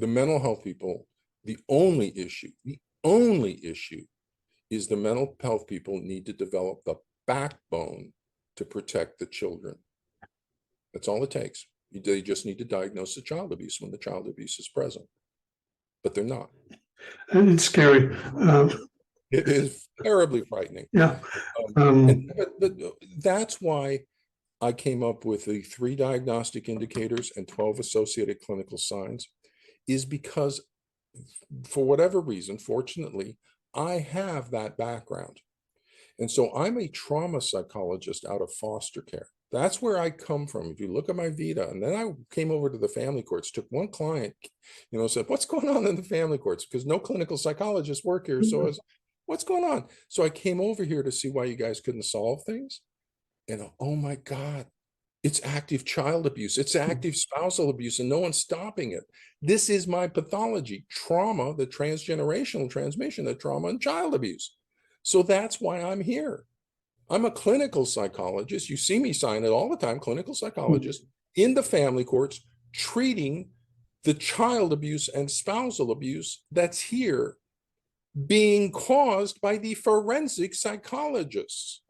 The mental health people, the only issue is the mental health people need to develop the backbone to protect the children. That's all it takes. They just need to diagnose the child abuse when the child abuse is present, but they're not. And it's scary. It is terribly frightening. Yeah. But that's why I came up with the 3 diagnostic indicators and 12 associated clinical signs, is because for whatever reason, fortunately, I have that background. And so I'm a trauma psychologist out of foster care. That's where I come from. If you look at my vita, and then I came over to the family courts, took one client, said, what's going on in the family courts? Because no clinical psychologists work here. So I was, what's going on? So I came over here to see why you guys couldn't solve things. And oh my God, it's active child abuse. It's active spousal abuse, and no one's stopping it. This is my pathology, trauma, the transgenerational transmission of trauma and child abuse. So that's why I'm here. I'm a clinical psychologist. You see me sign it all the time, clinical psychologist in the family courts, treating the child abuse and spousal abuse that's here being caused by the forensic psychologists.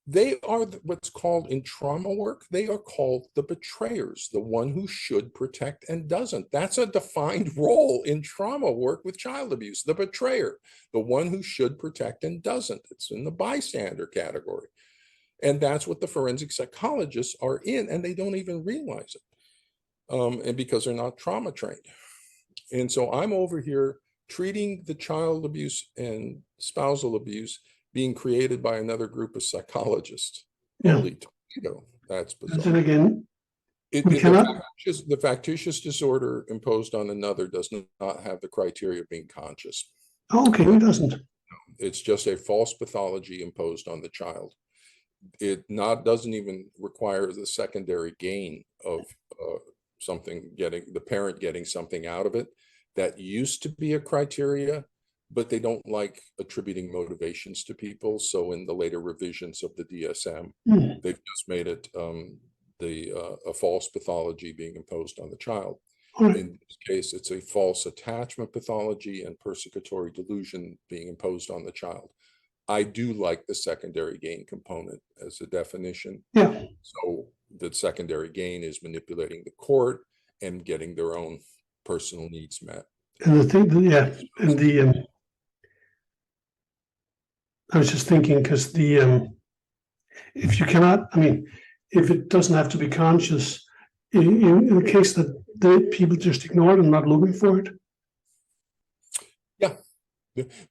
They are what's called in trauma work, they are called the betrayers, the one who should protect and doesn't. That's a defined role in trauma work with child abuse, the betrayer, the one who should protect and doesn't. It's in the bystander category. And that's what the forensic psychologists are in, and they don't even realize it, and because they're not trauma trained. And so I'm over here treating the child abuse and spousal abuse being created by another group of psychologists. Yeah. Holy Toledo, that's bizarre. And again, the factitious disorder imposed on another does not have the criteria of being conscious. Oh, okay, it doesn't. It's just a false pathology imposed on the child. It doesn't even require the secondary gain of the parent getting something out of it. That used to be a criteria, but they don't like attributing motivations to people. So in the later revisions of the DSM, they've just made it a false pathology being imposed on the child. In this case, it's a false attachment pathology and persecutory delusion being imposed on the child. I do like the secondary gain component as a definition. Yeah. So the secondary gain is manipulating the court and getting their own personal needs met. And the thing, and I was just thinking, because if you cannot, if it doesn't have to be conscious, in the case that the people just ignore it and not looking for it. Yeah,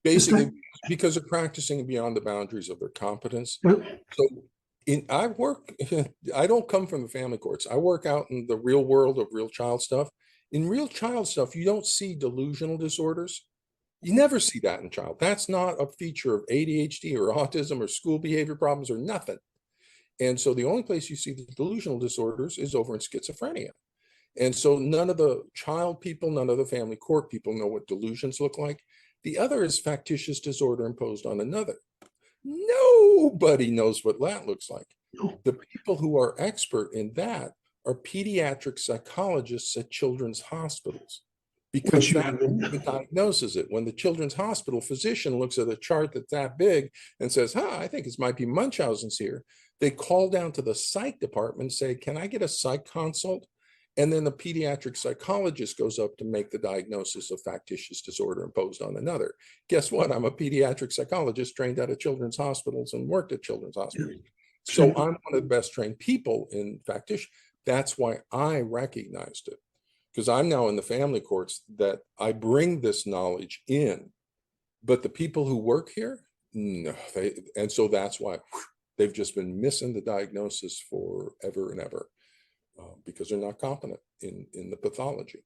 basically because they're practicing beyond the boundaries of their competence. Yeah. So I don't come from the family courts. I work out in the real world of real child stuff. In real child stuff, you don't see delusional disorders. You never see that in child. That's not a feature of ADHD or autism or school behavior problems or nothing. And so the only place you see the delusional disorders is over in schizophrenia. And so none of the child people, none of the family court people know what delusions look like. The other is factitious disorder imposed on another. Nobody knows what that looks like. The people who are expert in that are pediatric psychologists at children's hospitals, because that diagnoses it. When the children's hospital physician looks at a chart that's that big and says, I think it might be Munchausen's here, they call down to the psych department and say, can I get a psych consult? And then the pediatric psychologist goes up to make the diagnosis of factitious disorder imposed on another. Guess what? I'm a pediatric psychologist trained out of children's hospitals and worked at children's hospitals. So I'm one of the best trained people in factitious. That's why I recognized it, because I'm now in the family courts that I bring this knowledge in, but the people who work here, no, and so that's why they've just been missing the diagnosis forever and ever, because they're not competent in the pathology.